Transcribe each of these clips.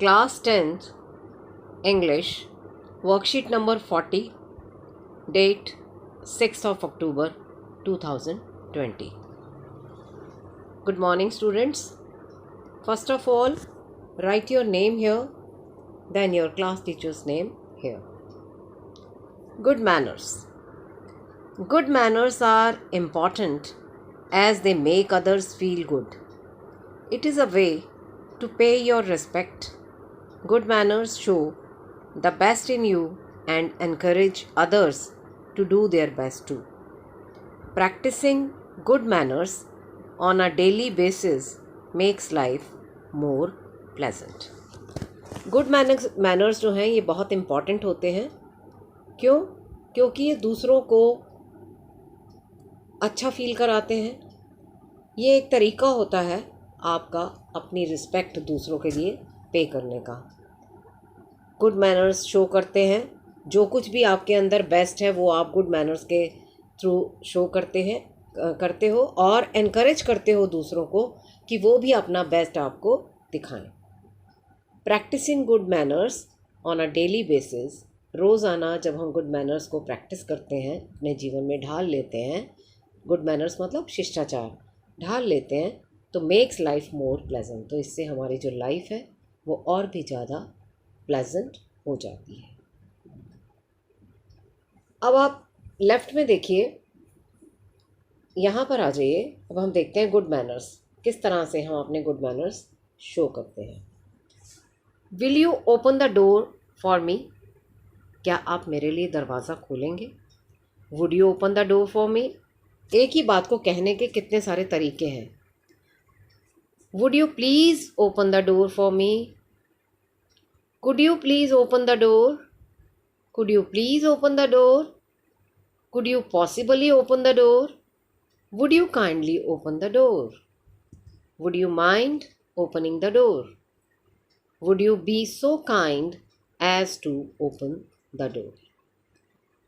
Class 10th English, worksheet number 40, date 6th of October 2020. Good morning, students. First of all, write your name here, then your class teacher's name here. Good manners. Good manners are important as they make others feel good. It is a way to pay your respect. Good manners show the best in you and encourage others to do their best too. Practicing good manners on a daily basis makes life more pleasant. Good manners जो हैं ये बहुत important होते हैं. क्यों? क्योंकि ये दूसरों को अच्छा फील कराते हैं. ये एक तरीका होता है आपका अपनी रिस्पेक्ट दूसरों के लिए पे करने का. गुड मैनर्स शो करते हैं जो कुछ भी आपके अंदर बेस्ट है वो आप गुड मैनर्स के थ्रू शो करते हो और एनकरेज करते हो दूसरों को कि वो भी अपना बेस्ट आपको दिखाएं. Practising good manners on a daily basis, रोज़ाना जब हम गुड मैनर्स को प्रैक्टिस करते हैं, अपने जीवन में ढाल लेते हैं, गुड मैनर्स मतलब शिष्टाचार ढाल लेते हैं, तो मेक्स लाइफ मोर प्लेजेंट. तो इससे हमारी जो लाइफ है वो और भी ज़्यादा प्लेजेंट हो जाती है. अब आप लेफ़्ट में देखिए, यहाँ पर आ जाइए. अब हम देखते हैं गुड मैनर्स, किस तरह से हम अपने गुड मैनर्स शो करते हैं. Will you open the door for मी? क्या आप मेरे लिए दरवाज़ा खोलेंगे? Would you open the door for मी? एक ही बात को कहने के कितने सारे तरीके हैं. Would you please open the door for me? Could you please open the door? Could you please open the door? Could you possibly open the door? Would you kindly open the door? Would you mind opening the door? Would you be so kind as to open the door?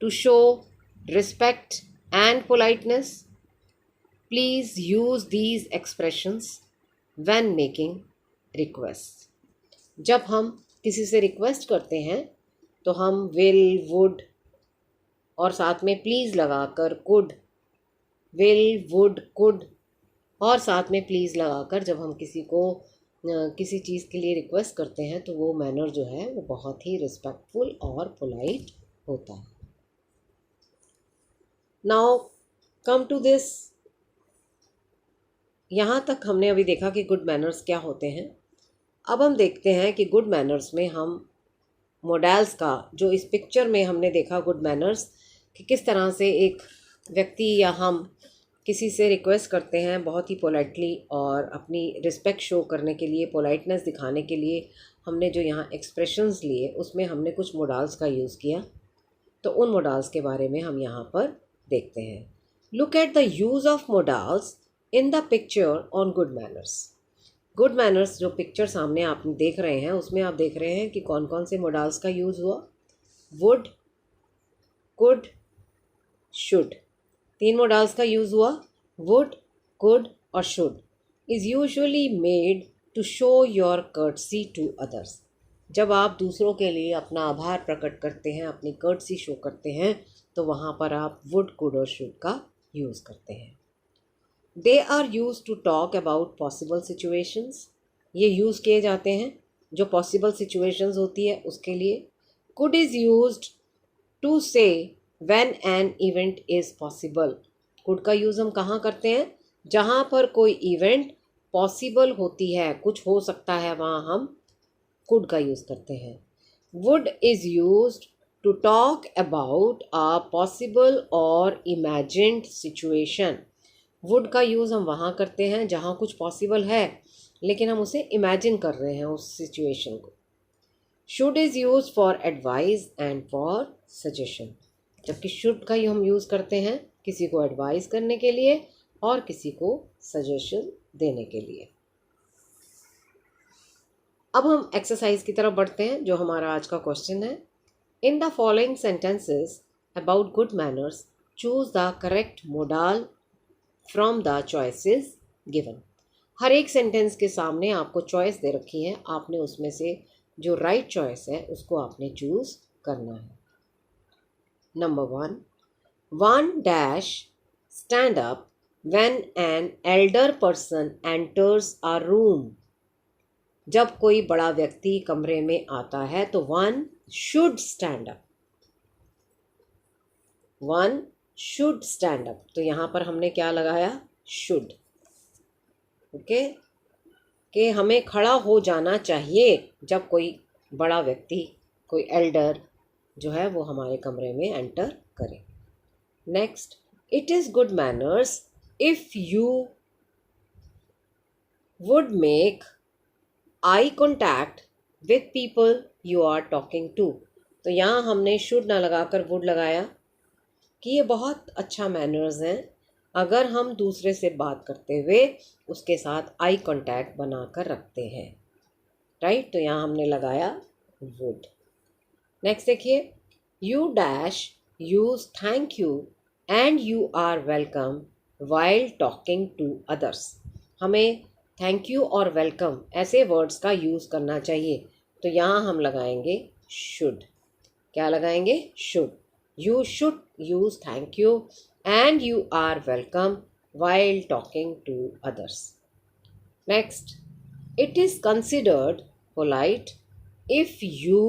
To show respect and politeness, please use these expressions when making requests. जब हम किसी से request करते हैं तो हम will, would और साथ में please लगाकर could, will, would, could और साथ में please लगाकर जब हम किसी को किसी चीज़ के लिए रिक्वेस्ट करते हैं तो वो मैनर जो है वो बहुत ही रिस्पेक्टफुल और पोलाइट होता है. Now come to this. यहाँ तक हमने अभी देखा कि गुड मैनर्स क्या होते हैं. अब हम देखते हैं कि गुड मैनर्स में हम मॉडल्स का, जो इस पिक्चर में हमने देखा गुड मैनर्स कि किस तरह से एक व्यक्ति या हम किसी से रिक्वेस्ट करते हैं बहुत ही पोलाइटली और अपनी रिस्पेक्ट शो करने के लिए, पोलाइटनेस दिखाने के लिए हमने जो यहाँ एक्सप्रेशंस लिए उसमें हमने कुछ मॉडल्स का यूज़ किया. तो उन मॉडल्स के बारे में हम यहाँ पर देखते हैं. Look at the use of models in the picture on good manners. Good manners जो पिक्चर सामने आप देख रहे हैं उसमें आप देख रहे हैं कि कौन कौन से मॉडल्स का यूज़ हुआ. वुड, कुड, शुड, 3 मॉडल्स का यूज़ हुआ. वुड, कुड और should is usually made to show your courtesy to others. जब आप दूसरों के लिए अपना आभार प्रकट करते हैं, अपनी कर्टसी शो करते हैं, तो वहाँ पर आप वुड, कुड और शुड का यूज़ करते हैं. They are use to talk about possible situations. ये यूज़ किए जाते हैं जो पॉसिबल सिचुएशंस होती है उसके लिए. कुड इज़ यूज्ड टू से when an event is possible. Could का यूज़ हम कहाँ करते हैं? जहाँ पर कोई इवेंट पॉसिबल होती है, कुछ हो सकता है, वहाँ हम कुड का यूज़ करते हैं. Would is used to talk about a possible और इमेजिन्ड सिचुएशन. वुड का यूज़ हम वहाँ करते हैं जहाँ कुछ पॉसिबल है लेकिन हम उसे इमेजिन कर रहे हैं उस सिचुएशन को. Should is used for advice and for suggestion. जबकि शुड का हम यूज़ करते हैं किसी को एडवाइस करने के लिए और किसी को सजेशन देने के लिए. अब हम एक्सरसाइज की तरफ बढ़ते हैं जो हमारा आज का क्वेश्चन है. In the following sentences about good manners choose the correct modal from the choices given. हर एक सेंटेंस के सामने आपको चॉइस दे रखी है, आपने उसमें से जो राइट चॉइस है उसको आपने चूज़ करना है। Number 1, one dash stand up when an elder person enters a room. जब कोई बड़ा व्यक्ति कमरे में आता है तो one should stand up, one should stand up. तो यहाँ पर हमने क्या लगाया? शुड। ओके, कि हमें खड़ा हो जाना चाहिए जब कोई बड़ा व्यक्ति, कोई एल्डर जो है वो हमारे कमरे में एंटर करे। Next, it is good manners if you would make eye contact with people you are talking to. तो यहाँ हमने शुड ना लगाकर वुड लगाया कि ये बहुत अच्छा मैनर्स हैं अगर हम दूसरे से बात करते हुए उसके साथ आई कांटेक्ट बनाकर रखते हैं, राइट। तो यहाँ हमने लगाया वुड। नेक्स्ट देखिए, you dash use thank you and you are welcome while talking to others. हमें थैंक यू और वेलकम ऐसे वर्ड्स का यूज़ करना चाहिए। तो यहाँ हम लगाएंगे शुड। क्या लगाएंगे? Should. You should use thank you and you are welcome while talking to others. Next, it is considered polite if you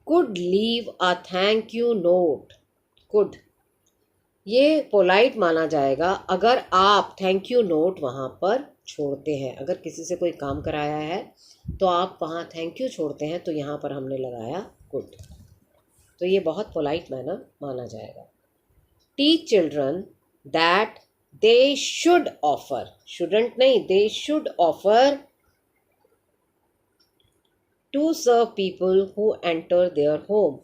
could leave a thank you note. Could, ये पोलाइट माना जाएगा अगर आप थैंक यू नोट वहाँ पर छोड़ते हैं। अगर किसी से कोई काम कराया है तो आप वहाँ थैंक यू छोड़ते हैं, तो यहाँ पर हमने लगाया कुड। तो ये बहुत पोलाइट मैनर माना जाएगा। Teach children that they should offer, shouldn't नहीं, they should offer to serve people who enter their home.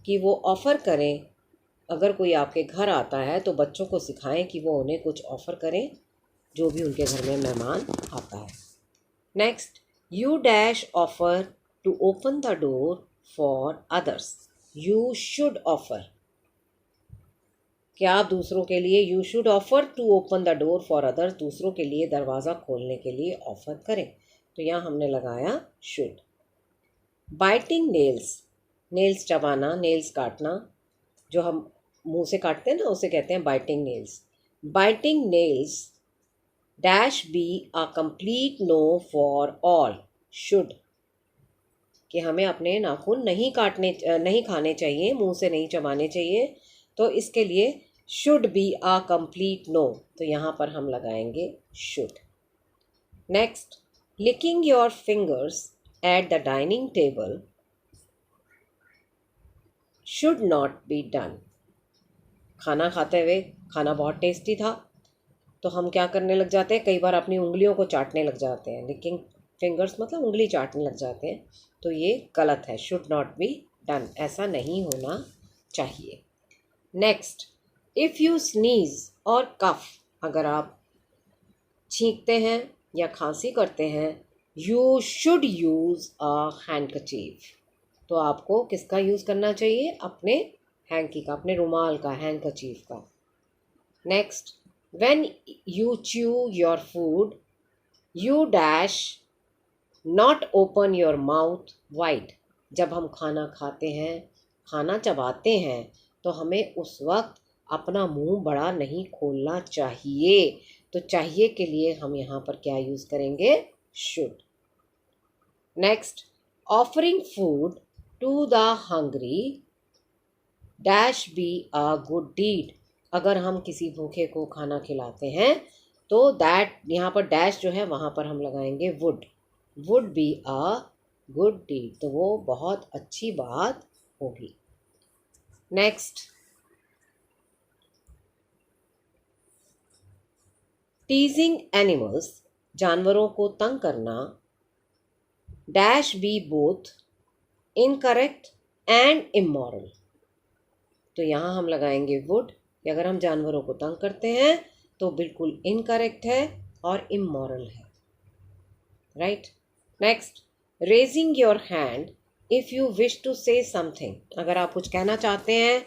कि वो ऑफ़र करें, अगर कोई आपके घर आता है तो बच्चों को सिखाएं कि वो उन्हें कुछ ऑफ़र करें जो भी उनके घर में मेहमान आता है। Next, you dash offer to open the door for others. You should offer, क्या आप दूसरों के लिए, you should offer to open the door for others, दूसरों के लिए दरवाज़ा खोलने के लिए ऑफ़र करें। तो यहाँ हमने लगाया शुड। बाइटिंग नेल्स, नेल्स चबाना, नेल्स काटना, जो हम मुंह से काटते हैं ना उसे कहते हैं biting nails. Biting nails dash be a complete no for all. Should, कि हमें अपने नाखून नहीं खाने चाहिए, मुंह से नहीं चबाने चाहिए, तो इसके लिए should be a complete no. तो यहाँ पर हम लगाएंगे should. Next, licking your fingers at the dining table should not be done. खाना खाते हुए, खाना बहुत टेस्टी था तो हम क्या करने लग जाते हैं, कई बार अपनी उंगलियों को चाटने लग जाते हैं। लिकिंग फिंगर्स मतलब उंगली चाटने लग जाते हैं, तो ये गलत है, शुड नॉट बी डन, ऐसा नहीं होना चाहिए। नेक्स्ट, इफ़ यू स्नीज और कफ, अगर आप छींकते हैं या खांसी करते हैं, यू शुड यूज़ अ हैंडकचीफ। तो आपको किसका यूज़ करना चाहिए? अपने हैंकी का, अपने रुमाल का, हैंडकचीफ का। Next, when you chew your food you dash not open your mouth wide. जब हम खाना खाते हैं, खाना चबाते हैं, तो हमें उस वक्त अपना मुंह बड़ा नहीं खोलना चाहिए। तो चाहिए के लिए हम यहाँ पर क्या यूज़ करेंगे? Should. Next, offering food to the hungry dash be a good deed. अगर हम किसी भूखे को खाना खिलाते हैं तो दैट, यहाँ पर डैश जो है वहाँ पर हम लगाएंगे would. Would be a good deed, तो वो बहुत अच्छी बात होगी। नेक्स्ट, टीजिंग एनिमल्स, जानवरों को तंग करना, dash be both incorrect and immoral. तो यहाँ हम लगाएंगे वुड, कि अगर हम जानवरों को तंग करते हैं तो बिल्कुल इनकरेक्ट है और इमोरल है, right. Next, raising your hand if you wish to say something. अगर आप कुछ कहना चाहते हैं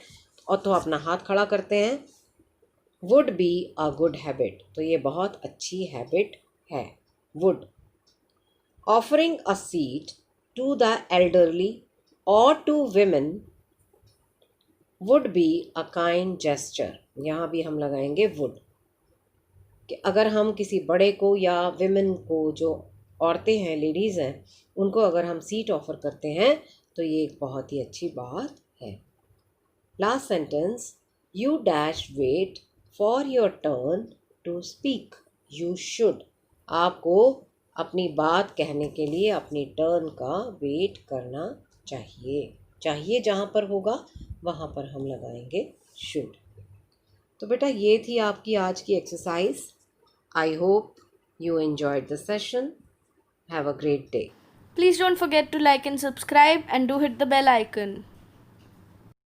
और तो अपना हाथ खड़ा करते हैं, would be a good habit, तो ये बहुत अच्छी हैबिट है, would. offering a seat to the elderly or to women would be a kind gesture. यहाँ भी हम लगाएंगे would, कि अगर हम किसी बड़े को या women को, जो औरतें हैं, लेडीज़ हैं, उनको अगर हम सीट ऑफ़र करते हैं तो ये एक बहुत ही अच्छी बात है. Last sentence, you dash wait for your turn to speak. You should, आपको अपनी बात कहने के लिए अपनी टर्न का वेट करना चाहिए. चाहिए जहाँ पर होगा वहाँ पर हम लगाएंगे शुड. तो बेटा ये थी आपकी आज की exercise. I hope you enjoyed the session. Have a great day. Please don't forget to like and subscribe and do hit the bell icon.